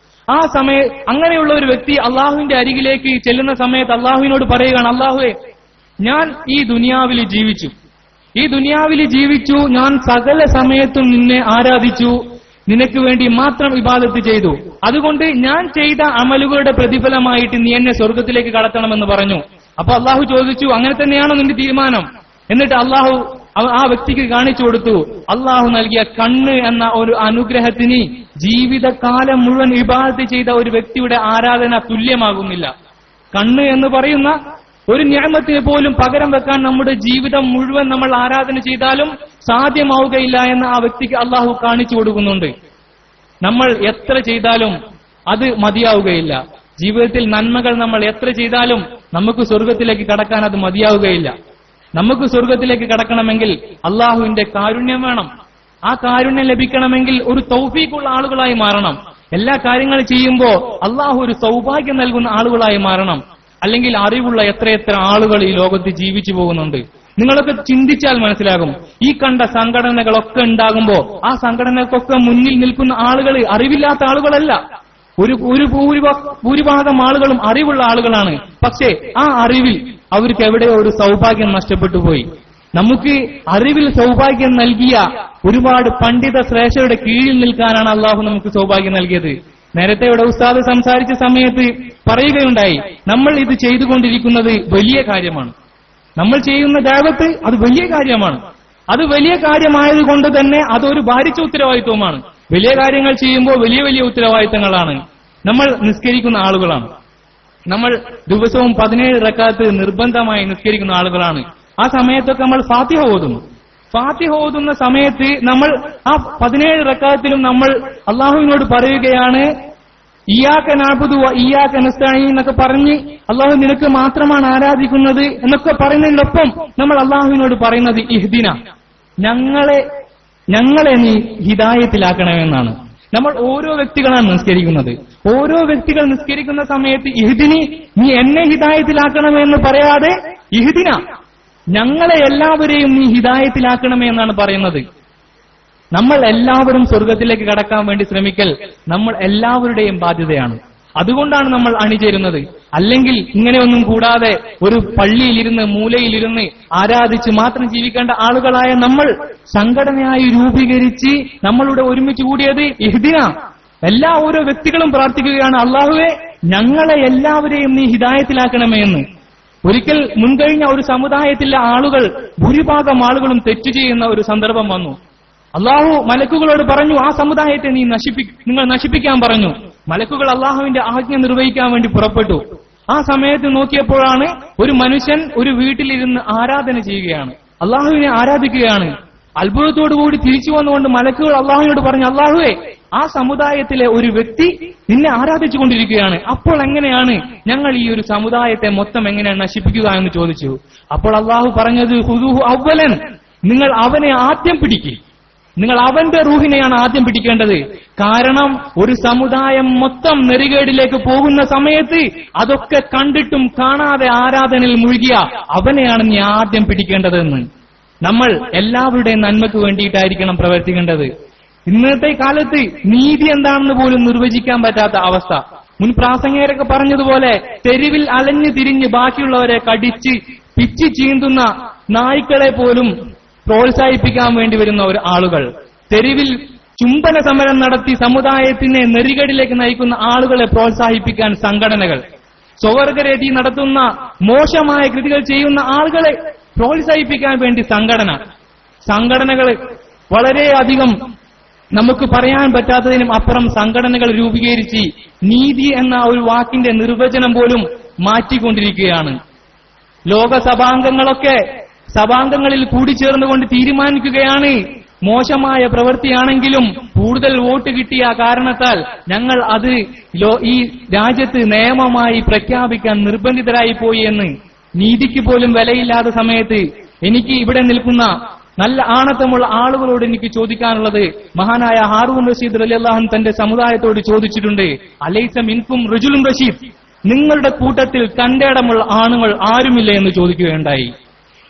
ആ അങ്ങനെയുള്ള ഒരു വ്യക്തി അള്ളാഹുവിന്റെ അരികിലേക്ക് ചെല്ലുന്ന സമയത്ത് അള്ളാഹുവിനോട് പറയുകയാണ്, അള്ളാഹുവേ, ഞാൻ ഈ ദുനിയാവിൽ ജീവിച്ചു, ഞാൻ സകല സമയത്തും നിന്നെ ആരാധിച്ചു, നിനക്ക് വേണ്ടി മാത്രം ഇബാദത്ത് ചെയ്തു. അതുകൊണ്ട് ഞാൻ ചെയ്ത അമലുകളുടെ പ്രതിഫലമായിട്ട് നീ എന്നെ സ്വർഗത്തിലേക്ക് കടത്തണമെന്ന് പറഞ്ഞു. അപ്പൊ അള്ളാഹു ചോദിച്ചു, അങ്ങനെ തന്നെയാണോ നിന്റെ തീരുമാനം? എന്നിട്ട് അള്ളാഹു ആ വ്യക്തിക്ക് കാണിച്ചു കൊടുത്തു, അള്ളാഹു നൽകിയ കണ്ണ് എന്ന ഒരു അനുഗ്രഹത്തിന് ജീവിതകാലം മുഴുവൻ ഇബാദത്ത് ചെയ്ത ഒരു വ്യക്തിയുടെ ആരാധന തുല്യമാകുന്നില്ല. കണ്ണ് എന്ന് പറയുന്ന ഒരു നിഅമത്തിനെ പോലും പകരം വെക്കാൻ നമ്മുടെ ജീവിതം മുഴുവൻ നമ്മൾ ആരാധന ചെയ്താലും സാധ്യമാവുകയില്ല എന്ന് ആ വ്യക്തിക്ക് അള്ളാഹു കാണിച്ചു കൊടുക്കുന്നുണ്ട്. നമ്മൾ എത്ര ചെയ്താലും അത് മതിയാവുകയില്ല. ജീവിതത്തിൽ നന്മകൾ നമ്മൾ എത്ര ചെയ്താലും നമുക്ക് സ്വർഗത്തിലേക്ക് കടക്കാൻ അത് മതിയാവുകയില്ല. നമുക്ക് സ്വർഗത്തിലേക്ക് കടക്കണമെങ്കിൽ അള്ളാഹുവിന്റെ കാരുണ്യം വേണം. ആ കാരുണ്യം ലഭിക്കണമെങ്കിൽ ഒരു തൗഫീഖുള്ള ആളുകളായി മാറണം. എല്ലാ കാര്യങ്ങളും ചെയ്യുമ്പോൾ അള്ളാഹു ഒരു സൗഭാഗ്യം നൽകുന്ന ആളുകളായി മാറണം. അല്ലെങ്കിൽ അറിവുള്ള എത്രയെത്ര ആളുകൾ ഈ ലോകത്ത് ജീവിച്ചു പോകുന്നുണ്ട്. നിങ്ങളൊക്കെ ചിന്തിച്ചാൽ മനസ്സിലാകും. ഈ കണ്ട സംഘടനകളൊക്കെ ഉണ്ടാകുമ്പോൾ ആ സംഘടനകൾക്കൊക്കെ മുന്നിൽ നിൽക്കുന്ന ആളുകൾ അറിവില്ലാത്ത ആളുകളല്ല. ഭൂരിഭാഗം ആളുകളും അറിവുള്ള ആളുകളാണ്. പക്ഷേ ആ അറിവിൽ അവർക്ക് എവിടെയോ ഒരു സൗഭാഗ്യം നഷ്ടപ്പെട്ടു പോയി. നമുക്ക് അറിവിൽ സൗഭാഗ്യം നൽകിയ ഒരുപാട് പണ്ഡിത ശ്രേഷ്ഠരുടെ കീഴിൽ നിൽക്കാനാണ് അള്ളാഹു നമുക്ക് സൗഭാഗ്യം നൽകിയത്. നേരത്തെ ഇവിടെ ഉസ്താദ് സംസാരിച്ച സമയത്ത് പറയുകയുണ്ടായി, നമ്മൾ ഇത് ചെയ്തുകൊണ്ടിരിക്കുന്നത് വലിയ കാര്യമാണ്. നമ്മൾ ചെയ്യുന്ന ദഅവത്ത് അത് വലിയ കാര്യമാണ്. അത് വലിയ കാര്യമായതുകൊണ്ട് തന്നെ അതൊരു ഭാരിച്ച ഉത്തരവാദിത്വമാണ്. വലിയ കാര്യങ്ങൾ ചെയ്യുമ്പോൾ വലിയ വലിയ ഉത്തരവാദിത്തങ്ങളാണ്. നമ്മൾ നിസ്കരിക്കുന്ന ആളുകളാണ്. നമ്മൾ ദിവസവും 17 റക്അത്ത് നിർബന്ധമായി നിസ്കരിക്കുന്ന ആളുകളാണ്. ആ സമയത്തൊക്കെ നമ്മൾ ഫാത്തിഹ ഓതുന്നു. ഫാത്തിഹ ഓതുന്ന സമയത്ത് നമ്മൾ ആ 17 റക്അത്തിലും നമ്മൾ അള്ളാഹുവിനോട് പറയുകയാണ്, ഇയ്യാക നഅ്ബുദു വ ഇയ്യാക നസ്തഈൻ എന്നൊക്കെ പറഞ്ഞ് അള്ളാഹു നിനക്ക് മാത്രമാണ് ആരാധിക്കുന്നത് എന്നൊക്കെ പറയുന്നതിനൊപ്പം നമ്മൾ അള്ളാഹുവിനോട് പറയുന്നത് ഇഹ്ദിന, ഞങ്ങളെ നീ ഹിദായത്തിലാക്കണമെന്നാണ്. നമ്മൾ ഓരോ വ്യക്തികളാണ് നിസ്കരിക്കുന്നത്. ഓരോ വ്യക്തികൾ നിസ്കരിക്കുന്ന സമയത്ത് ഇഹ്ദിനി, നീ എന്നെ ഹിദായത്തിലാക്കണമെന്ന് പറയാതെ ഇഹ്ദിന, ഞങ്ങളെ എല്ലാവരെയും നീ ഹിദായത്തിലാക്കണമേ എന്നാണ് പറയുന്നത്. നമ്മൾ എല്ലാവരും സ്വർഗത്തിലേക്ക് കടക്കാൻ വേണ്ടി ശ്രമിക്കൽ നമ്മൾ എല്ലാവരുടെയും ബാധ്യതയാണ്. അതുകൊണ്ടാണ് നമ്മൾ അണിചേരുന്നത്. അല്ലെങ്കിൽ ഇങ്ങനെയൊന്നും കൂടാതെ ഒരു പള്ളിയിലിരുന്ന് മൂലയിലിരുന്ന് ആരാധിച്ച് മാത്രം ജീവിക്കേണ്ട ആളുകളായ നമ്മൾ സംഘടനയായി രൂപീകരിച്ച് നമ്മളുടെ ഒരുമിച്ച് കൂടിയത് ഇഹ്ദിന. ഓരോ വ്യക്തികളും പ്രാർത്ഥിക്കുകയാണ്, അല്ലാഹുവേ ഞങ്ങളെ എല്ലാവരെയും നീ ഹിദായത്തിലാക്കണമേ എന്ന്. ഒരിക്കൽ മുൻകഴിഞ്ഞ ഒരു സമുദായത്തിലെ ആളുകൾ, ഭൂരിഭാഗം ആളുകളും തെറ്റു ചെയ്യുന്ന ഒരു സന്ദർഭം വന്നു. അള്ളാഹു മലക്കുകളോട് പറഞ്ഞു, ആ സമുദായത്തെ നിങ്ങൾ നശിപ്പിക്കാൻ പറഞ്ഞു. മലക്കുകൾ അള്ളാഹുവിന്റെ ആജ്ഞ നിർവഹിക്കാൻ വേണ്ടി പുറപ്പെട്ടു. ആ സമയത്ത് നോക്കിയപ്പോഴാണ് ഒരു മനുഷ്യൻ ഒരു വീട്ടിലിരുന്ന് ആരാധന ചെയ്യുകയാണ്, അള്ളാഹുവിനെ ആരാധിക്കുകയാണ്. അത്ഭുതത്തോടുകൂടി തിരിച്ചു വന്നുകൊണ്ട് മലക്കുകൾ അള്ളാഹുവിനോട് പറഞ്ഞു, അള്ളാഹുവേ ആ സമുദായത്തിലെ ഒരു വ്യക്തി നിന്നെ ആരാധിച്ചുകൊണ്ടിരിക്കുകയാണ്, അപ്പോൾ എങ്ങനെയാണ് ഞങ്ങൾ ഈ ഒരു സമുദായത്തെ മൊത്തം എങ്ങനെയാണ് നശിപ്പിക്കുക എന്ന് ചോദിച്ചു. അപ്പോൾ അള്ളാഹു പറഞ്ഞത്, ഹുദൂഹു അവ്വലൻ, നിങ്ങൾ അവനെ ആദ്യം പിടിക്കുക, നിങ്ങൾ അവന്റെ റൂഹിനെയാണ് ആദ്യം പിടിക്കേണ്ടത്. കാരണം ഒരു സമുദായം മൊത്തം നെറികേടിലേക്ക് പോകുന്ന സമയത്ത് അതൊക്കെ കണ്ടിട്ടും കാണാതെ ആരാധനയിൽ മുഴുകിയ അവനെയാണ് നീ ആദ്യം പിടിക്കേണ്ടതെന്ന്. നമ്മൾ എല്ലാവരുടെയും നന്മയ്ക്ക് വേണ്ടിയിട്ടായിരിക്കണം പ്രവർത്തിക്കേണ്ടത്. ഇന്നത്തെ കാലത്ത് നീതി എന്താണെന്ന് പോലും നിർവചിക്കാൻ പറ്റാത്ത അവസ്ഥ. മുൻ പ്രാസംഗികരൊക്കെ പറഞ്ഞതുപോലെ തെരുവിൽ അലഞ്ഞു തിരിഞ്ഞ് ബാക്കിയുള്ളവരെ കടിച്ച് പിച്ചി ചീന്തുന്ന നായ്ക്കളെ പോലും പ്രോത്സാഹിപ്പിക്കാൻ വേണ്ടി വരുന്ന ഒരു ആളുകൾ, തെരുവിൽ ചുംബന സമരം നടത്തി സമുദായത്തിനെ നെറികേടിലേക്ക് നയിക്കുന്ന ആളുകളെ പ്രോത്സാഹിപ്പിക്കാൻ സംഘടനകൾ, സ്വവർഗരതി നടത്തുന്ന മോശമായ കൃതികൾ ചെയ്യുന്ന ആളുകളെ പ്രോത്സാഹിപ്പിക്കാൻ വേണ്ടി സംഘടനകൾ വളരെയധികം നമുക്ക് പറയാൻ പറ്റാത്തതിനും അപ്പുറം സംഘടനകൾ രൂപീകരിച്ച് നീതി എന്ന ഒരു വാക്കിന്റെ നിർവചനം പോലും മാറ്റിക്കൊണ്ടിരിക്കുകയാണ്. ലോകസഭാംഗങ്ങളൊക്കെ സഭാംഗങ്ങളിൽ കൂടിച്ചേർന്നുകൊണ്ട് തീരുമാനിക്കുകയാണ്, മോശമായ പ്രവൃത്തിയാണെങ്കിലും കൂടുതൽ വോട്ട് കിട്ടിയ കാരണത്താൽ ഞങ്ങൾ അത് ഈ രാജ്യത്ത് നിയമമായി പ്രഖ്യാപിക്കാൻ നിർബന്ധിതരായി പോയി എന്ന്. നീതിക്ക് പോലും വിലയില്ലാത്ത സമയത്ത് എനിക്ക് ഇവിടെ നിൽക്കുന്ന നല്ല ആണത്തമുള്ള ആളുകളോട് എനിക്ക് ചോദിക്കാനുള്ളത്, മഹാനായ ഹാറൂൻ റഷീദ് റളിയല്ലാഹു അൻഹു തന്റെ സമുദായത്തോട് ചോദിച്ചിട്ടുണ്ട്, അലൈസ മിൻകും റജുലുൻ റഷീദ്, നിങ്ങളുടെ കൂട്ടത്തിൽ തന്റേടമുള്ള ആണുങ്ങൾ ആരുമില്ല എന്ന് ചോദിക്കുകയുണ്ടായി.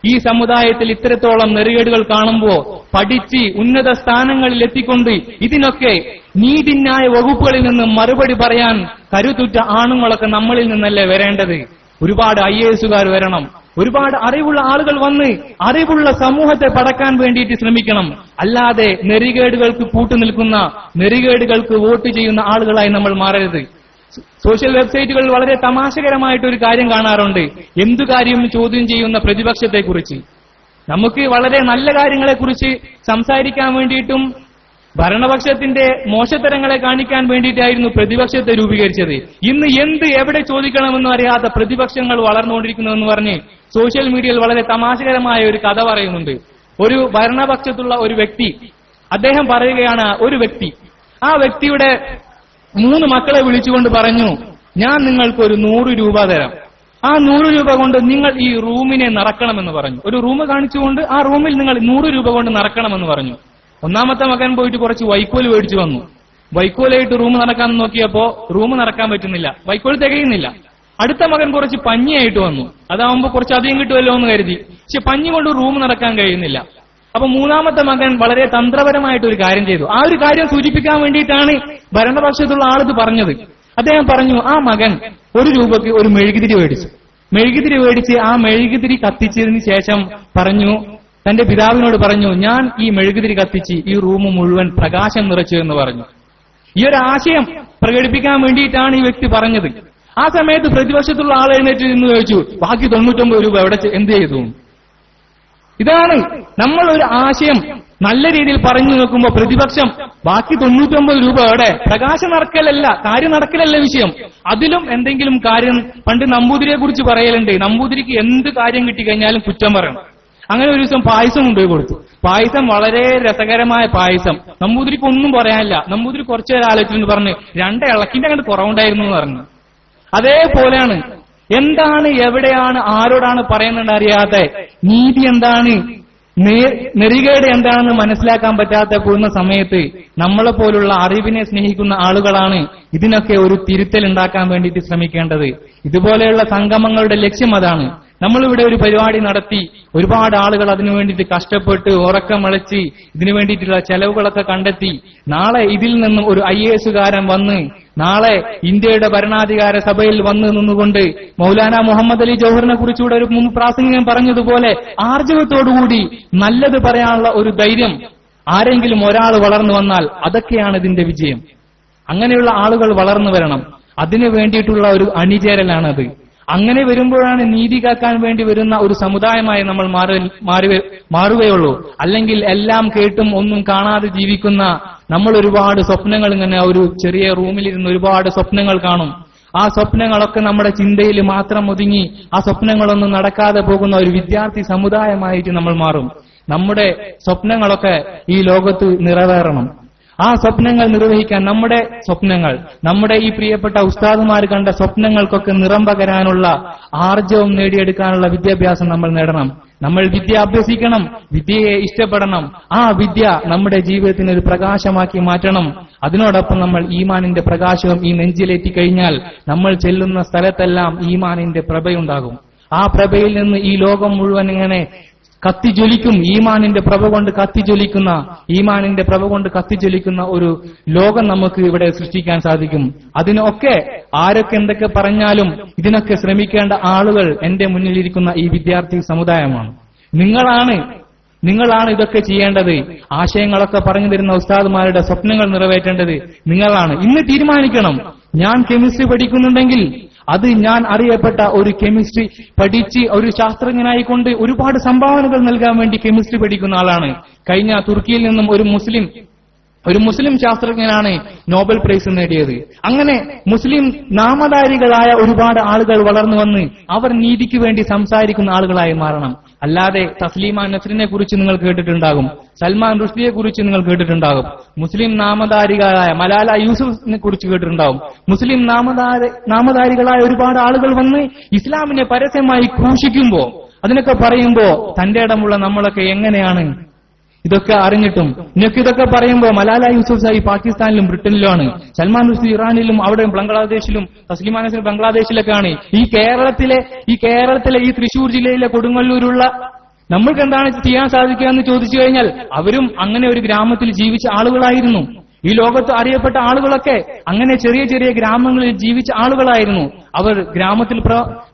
ഈ സമുദായത്തിൽ ഇത്തരത്തോളം നെറികേടുകൾ കാണുമ്പോൾ പഠിച്ച് ഉന്നത സ്ഥാനങ്ങളിൽ എത്തിക്കൊണ്ട് ഇതിനൊക്കെ നീതിന്യായ വകുപ്പുകളിൽ നിന്ന് മറുപടി പറയാൻ കരുത്തുറ്റ ആണുങ്ങളൊക്കെ നമ്മളിൽ നിന്നല്ലേ വരേണ്ടത്. ഒരുപാട് IAS വരണം, ഒരുപാട് അറിവുള്ള ആളുകൾ വന്ന് അറിവുള്ള സമൂഹത്തെ പടക്കാൻ വേണ്ടിയിട്ട് ശ്രമിക്കണം. അല്ലാതെ നെറികേടുകൾക്ക് കൂട്ടുനിൽക്കുന്ന, നെറികേടുകൾക്ക് വോട്ട് ചെയ്യുന്ന ആളുകളായി നമ്മൾ മാറരുത്. സോഷ്യൽ വെബ്സൈറ്റുകളിൽ വളരെ തമാശകരമായിട്ടൊരു കാര്യം കാണാറുണ്ട്, എന്തു കാര്യം ചോദ്യം ചെയ്യുന്ന പ്രതിപക്ഷത്തെക്കുറിച്ച്. നമുക്ക് വളരെ നല്ല കാര്യങ്ങളെക്കുറിച്ച് സംസാരിക്കാൻ വേണ്ടിയിട്ടും ഭരണപക്ഷത്തിന്റെ മോശത്തരങ്ങളെ കാണിക്കാൻ വേണ്ടിയിട്ടായിരുന്നു പ്രതിപക്ഷത്തെ രൂപീകരിച്ചത്. ഇന്ന് എവിടെ ചോദിക്കണമെന്നും അറിയാത്ത പ്രതിപക്ഷങ്ങൾ വളർന്നുകൊണ്ടിരിക്കുന്നുവെന്ന് പറഞ്ഞ് സോഷ്യൽ മീഡിയയിൽ വളരെ തമാശകരമായ ഒരു കഥ പറയുന്നുണ്ട്. ഒരു ഭരണപക്ഷത്തുള്ള ഒരു വ്യക്തി, അദ്ദേഹം പറയുകയാണ്, ആ വ്യക്തിയുടെ 3 മക്കളെ വിളിച്ചുകൊണ്ട് പറഞ്ഞു, ഞാൻ നിങ്ങൾക്ക് ഒരു 100 രൂപ തരാം, ആ 100 രൂപ കൊണ്ട് നിങ്ങൾ ഈ റൂമിനെ നിറക്കണമെന്ന് പറഞ്ഞു. ഒരു റൂം കാണിച്ചുകൊണ്ട് ആ റൂമിൽ നിങ്ങൾ 100 രൂപ കൊണ്ട് നിറക്കണമെന്ന് പറഞ്ഞു. ഒന്നാമത്തെ മകൻ പോയിട്ട് കുറച്ച് വൈക്കോല് മേടിച്ചു വന്നു. വൈക്കോലായിട്ട് റൂം നടക്കാൻ നോക്കിയപ്പോ റൂം നടക്കാൻ പറ്റുന്നില്ല, വൈക്കോൽ തികയുന്നില്ല. അടുത്ത മകൻ കുറച്ച് പഞ്ഞിയായിട്ട് വന്നു, അതാവുമ്പോ കുറച്ച് അധികം കിട്ടുമല്ലോ എന്ന് കരുതി. പക്ഷെ പഞ്ഞി കൊണ്ട് റൂം നടക്കാൻ കഴിയുന്നില്ല. അപ്പൊ മൂന്നാമത്തെ മകൻ വളരെ തന്ത്രപരമായിട്ട് ഒരു കാര്യം ചെയ്തു. ആ ഒരു കാര്യം സൂചിപ്പിക്കാൻ വേണ്ടിയിട്ടാണ് ഭരണപക്ഷത്തുള്ള ആളിത് പറഞ്ഞത്. അദ്ദേഹം പറഞ്ഞു, ആ മകൻ 1 രൂപയ്ക്ക് ഒരു മെഴുകുതിരി മേടിച്ച് ആ മെഴുകുതിരി കത്തിച്ചതിന് ശേഷം പറഞ്ഞു, തന്റെ പിതാവിനോട് പറഞ്ഞു, ഞാൻ ഈ മെഴുകുതിരി കത്തിച്ച് ഈ റൂം മുഴുവൻ പ്രകാശം നിറച്ചു എന്ന് പറഞ്ഞു. ഈ ഒരു ആശയം പ്രകടിപ്പിക്കാൻ വേണ്ടിയിട്ടാണ് ഈ വ്യക്തി പറഞ്ഞത്. ആ സമയത്ത് പ്രതിപക്ഷത്തുള്ള ആൾ എഴുന്നേറ്റ് നിന്ന് ചോദിച്ചു, ബാക്കി 99 രൂപ എവിടെ എന്ത് ചെയ്തു? ഇതാണ് നമ്മൾ ഒരു ആശയം നല്ല രീതിയിൽ പറഞ്ഞു നോക്കുമ്പോൾ പ്രതിപക്ഷം ബാക്കി 99 രൂപ എവിടെ? പ്രകാശം നടക്കലല്ല, കാര്യം നടക്കലല്ല വിഷയം. അതിലും എന്തെങ്കിലും കാര്യം. പണ്ട് നമ്പൂതിരിയെ കുറിച്ച് പറയലുണ്ട്, നമ്പൂതിരിക്ക് എന്ത് കാര്യം കിട്ടിക്കഴിഞ്ഞാലും കുറ്റം പറയണം. അങ്ങനെ ഒരു ദിവസം പായസം കൊണ്ടുപോയി കൊടുത്തു. പായസം വളരെ രസകരമായ പായസം. നമ്പൂതിരിക്ക് ഒന്നും പറയാനില്ല. നമ്പൂതിരി കുറച്ചു നേരം ആലോചിച്ചു പറഞ്ഞ് 2 ഇളക്കിന്റെ അങ്ങോട്ട് കുറവുണ്ടായിരുന്നു എന്ന് പറഞ്ഞു. അതേപോലെയാണ് എന്താണ്, എവിടെയാണ്, ആരോടാണ് പറയുന്നുണ്ട് അറിയാതെ, നീതി എന്താണ്, നെറികേട് എന്താണെന്ന് മനസ്സിലാക്കാൻ പറ്റാത്ത പോകുന്ന സമയത്ത് നമ്മളെ പോലുള്ള അറിവിനെ സ്നേഹിക്കുന്ന ആളുകളാണ് ഇതിനൊക്കെ ഒരു തിരുത്തൽ ഉണ്ടാക്കാൻ വേണ്ടിയിട്ട് ശ്രമിക്കേണ്ടത്. ഇതുപോലെയുള്ള സംഗമങ്ങളുടെ ലക്ഷ്യം അതാണ്. നമ്മളിവിടെ ഒരു പരിപാടി നടത്തി ഒരുപാട് ആളുകൾ അതിനു വേണ്ടിയിട്ട് കഷ്ടപ്പെട്ട് ഉറക്കമിളച്ച് ഇതിനു വേണ്ടിയിട്ടുള്ള ചെലവുകളൊക്കെ കണ്ടെത്തി. നാളെ ഇതിൽ നിന്നും ഒരു IAS-കാരൻ വന്ന് നാളെ ഇന്ത്യയുടെ ഭരണാധികാര സഭയിൽ വന്ന് നിന്നുകൊണ്ട് മൗലാന മുഹമ്മദ് അലി ജൗഹറിനെ കുറിച്ചുകൂടെ ഒരു മുൻ പ്രാസംഗികൻ പറഞ്ഞതുപോലെ ആർജവത്തോടുകൂടി നല്ലത് പറയാനുള്ള ഒരു ധൈര്യം ആരെങ്കിലും ഒരാൾ വളർന്നു വന്നാൽ അതൊക്കെയാണ് ഇതിന്റെ വിജയം. അങ്ങനെയുള്ള ആളുകൾ വളർന്നു വരണം. അതിനു വേണ്ടിയിട്ടുള്ള ഒരു അണിചേരലാണത്. അങ്ങനെ വരുമ്പോഴാണ് നീതി കാക്കാൻ വേണ്ടി വരുന്ന ഒരു സമുദായമായി നമ്മൾ മാറുകയുള്ളൂ. അല്ലെങ്കിൽ എല്ലാം കേട്ടും ഒന്നും കാണാതെ ജീവിക്കുന്ന നമ്മൾ ഒരുപാട് സ്വപ്നങ്ങൾ, ഇങ്ങനെ ഒരു ചെറിയ റൂമിലിരുന്ന് ഒരുപാട് സ്വപ്നങ്ങൾ കാണും. ആ സ്വപ്നങ്ങളൊക്കെ നമ്മുടെ ചിന്തയിൽ മാത്രം ഒതുങ്ങി ആ സ്വപ്നങ്ങളൊന്നും നടക്കാതെ പോകുന്ന ഒരു വിദ്യാർത്ഥി സമുദായമായിട്ട് നമ്മൾ മാറും. നമ്മുടെ സ്വപ്നങ്ങളൊക്കെ ഈ ലോകത്ത് നിറവേറണം. ആ സ്വപ്നങ്ങൾ നിർവഹിക്കാൻ നമ്മുടെ ഈ പ്രിയപ്പെട്ട ഉസ്താദുമാർ കണ്ട സ്വപ്നങ്ങൾക്കൊക്കെ നിറം പകരാനുള്ള ആർജവം നേടിയെടുക്കാനുള്ള വിദ്യാഭ്യാസം നമ്മൾ നേടണം. നമ്മൾ വിദ്യ അഭ്യസിക്കണം, വിദ്യയെ ഇഷ്ടപ്പെടണം. ആ വിദ്യ നമ്മുടെ ജീവിതത്തിന് ഒരു പ്രകാശമാക്കി മാറ്റണം. അതിനോടൊപ്പം നമ്മൾ ഈമാനിന്റെ പ്രകാശവും ഈ നെഞ്ചിലേറ്റി കഴിഞ്ഞാൽ നമ്മൾ ചെല്ലുന്ന സ്ഥലത്തെല്ലാം ഈമാനിന്റെ പ്രഭയുണ്ടാകും. ആ പ്രഭയിൽ നിന്ന് ഈ ലോകം മുഴുവൻ ഇങ്ങനെ കത്തിജ്വലിക്കും. ഈമാനിന്റെ പ്രഭ കൊണ്ട് കത്തിജ്വലിക്കുന്ന ഒരു ലോകം നമുക്ക് ഇവിടെ സൃഷ്ടിക്കാൻ സാധിക്കും. അതിനൊക്കെ ആരൊക്കെ എന്തൊക്കെ പറഞ്ഞാലും ഇതിനൊക്കെ ശ്രമിക്കേണ്ട ആളുകൾ എന്റെ മുന്നിലിരിക്കുന്ന ഈ വിദ്യാർത്ഥി സമുദായമാണ്. നിങ്ങളാണ് ഇതൊക്കെ ചെയ്യേണ്ടത്. ആശയങ്ങളൊക്കെ പറഞ്ഞു തരുന്ന ഉസ്താദുമാരുടെ സ്വപ്നങ്ങൾ നിറവേറ്റേണ്ടത് നിങ്ങളാണ്. ഇന്ന് തീരുമാനിക്കണം, ഞാൻ കെമിസ്ട്രി പഠിക്കുന്നുണ്ടെങ്കിൽ അത് ഞാൻ അറിയപ്പെട്ട ഒരു കെമിസ്ട്രി പഠിച്ച് ഒരു ശാസ്ത്രജ്ഞനായിക്കൊണ്ട് ഒരുപാട് സംഭാവനകൾ നൽകാൻ വേണ്ടി കെമിസ്ട്രി പഠിക്കുന്ന ആളാണ്. കഴിഞ്ഞ തുർക്കിയിൽ നിന്നും ഒരു മുസ്ലിം ശാസ്ത്രജ്ഞനാണ് നോബൽ പ്രൈസ് നേടിയത്. അങ്ങനെ മുസ്ലിം നാമധാരികളായ ഒരുപാട് ആളുകൾ വളർന്നു വന്ന് അവർ നീതിക്ക് വേണ്ടി സംസാരിക്കുന്ന ആളുകളായി മാറണം. അല്ലാതെ തസ്ലീമ നസ്രിനെ കുറിച്ച് നിങ്ങൾ കേട്ടിട്ടുണ്ടാകും, സൽമാൻ റുഷ്ദിയെ കുറിച്ച് നിങ്ങൾ കേട്ടിട്ടുണ്ടാകും, മുസ്ലിം നാമധാരികളായ മലാല യൂസുഫിനെ കുറിച്ച് കേട്ടിട്ടുണ്ടാകും. മുസ്ലിം നാമധാരികളായ ഒരുപാട് ആളുകൾ വന്ന് ഇസ്ലാമിനെ പരസ്യമായി ക്രൂശിക്കുമ്പോ, അതിനൊക്കെ പറയുമ്പോ തന്റെ ഇടമുള്ള നമ്മളൊക്കെ എങ്ങനെയാണ് ഇതൊക്കെ അറിഞ്ഞിട്ടും നിനക്ക് ഇതൊക്കെ പറയുമ്പോ മലാല യൂസുഫ് സായി പാകിസ്ഥാനിലും ബ്രിട്ടനിലുമാണ്, സൽമാൻ റുഷ്ദി ഇറാനിലും അവിടെ ബംഗ്ലാദേശിലും തസ്ലിമാ നസ്രിൻ ബംഗ്ലാദേശിലൊക്കെയാണ്. ഈ കേരളത്തിലെ ഈ തൃശൂർ ജില്ലയിലെ കൊടുങ്ങല്ലൂരുള്ള നമ്മൾക്ക് എന്താണ് ചെയ്യാൻ സാധിക്കുക എന്ന് ചോദിച്ചു കഴിഞ്ഞാൽ അവരും അങ്ങനെ ഒരു ഗ്രാമത്തിൽ ജീവിച്ച ആളുകളായിരുന്നു. ഈ ലോകത്ത് അറിയപ്പെട്ട ആളുകളൊക്കെ അങ്ങനെ ചെറിയ ചെറിയ ഗ്രാമങ്ങളിൽ ജീവിച്ച ആളുകളായിരുന്നു. അവർ ഗ്രാമത്തിൽ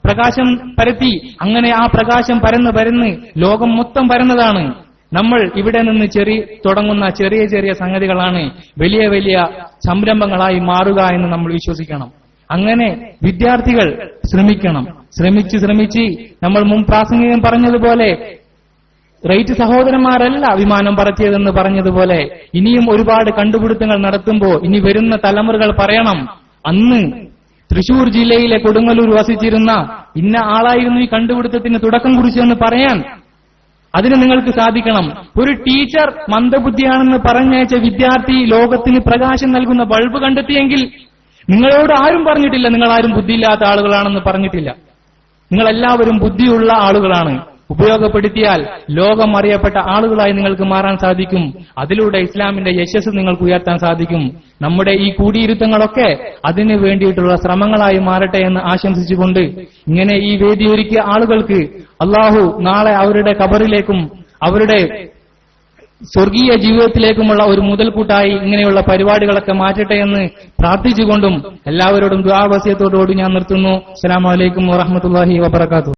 പ്രകാശം പരത്തി. അങ്ങനെ ആ പ്രകാശം പരന്ന് ലോകം മൊത്തം പരന്നതാണ്. നമ്മൾ ഇവിടെ നിന്ന് തുടങ്ങുന്ന ചെറിയ ചെറിയ സംഗതികളാണ് വലിയ വലിയ സംരംഭങ്ങളായി മാറുക എന്ന് നമ്മൾ വിശ്വസിക്കണം. അങ്ങനെ വിദ്യാർത്ഥികൾ ശ്രമിച്ച് നമ്മൾ മുൻ പ്രാസംഗികൻ പറഞ്ഞതുപോലെ റൈറ്റ് സഹോദരന്മാരല്ല വിമാനം പറത്തിയതെന്ന് പറഞ്ഞതുപോലെ ഇനിയും ഒരുപാട് കണ്ടുപിടുത്തങ്ങൾ നടത്തുമ്പോൾ ഇനി വരുന്ന തലമുറകൾ പറയണം, അന്ന് തൃശൂർ ജില്ലയിലെ കൊടുങ്ങല്ലൂർ വസിച്ചിരുന്ന ഇന്ന ആളായിരുന്നു ഈ കണ്ടുപിടുത്തത്തിന് തുടക്കം കുറിച്ചതെന്ന് പറയാൻ അതിന് നിങ്ങൾക്ക് സാധിക്കണം. ഒരു ടീച്ചർ മന്ദബുദ്ധിയാണെന്ന് പറഞ്ഞയച്ച വിദ്യാർത്ഥി ലോകത്തിന് പ്രകാശം നൽകുന്ന ബൾബ് കണ്ടെത്തിയെങ്കിൽ നിങ്ങളോട് ആരും പറഞ്ഞിട്ടില്ല നിങ്ങളാരും ബുദ്ധിയില്ലാത്ത ആളുകളാണെന്ന് പറഞ്ഞിട്ടില്ല. നിങ്ങളെല്ലാവരും ബുദ്ധിയുള്ള ആളുകളാണ്. ഉപയോഗപ്പെടുത്തിയാൽ ലോകം അറിയപ്പെട്ട ആളുകളായി നിങ്ങൾക്ക് മാറാൻ സാധിക്കും. അതിലൂടെ ഇസ്ലാമിന്റെ യശസ് നിങ്ങൾക്ക് ഉയർത്താൻ സാധിക്കും. നമ്മുടെ ഈ കൂടിയിരുത്തങ്ങളൊക്കെ അതിനു വേണ്ടിയിട്ടുള്ള ശ്രമങ്ങളായി മാറട്ടെ എന്ന് ആശംസിച്ചുകൊണ്ട് ഇങ്ങനെ ഈ വേദി ഒരുക്കിയ ആളുകൾക്ക് അള്ളാഹു നാളെ അവരുടെ ഖബറിലേക്കും അവരുടെ സ്വർഗീയ ജീവിതത്തിലേക്കുമുള്ള ഒരു മുതൽക്കൂട്ടായി ഇങ്ങനെയുള്ള പരിപാടികളൊക്കെ മാറ്റട്ടെ എന്ന് പ്രാർത്ഥിച്ചുകൊണ്ടും എല്ലാവരോടും ദുആ വസിയത്തോടുകൂടി ഞാൻ നിർത്തുന്നു. അസ്സലാമു അലൈക്കും വറഹ്മത്തുള്ളാഹി വബറകാതുഹു.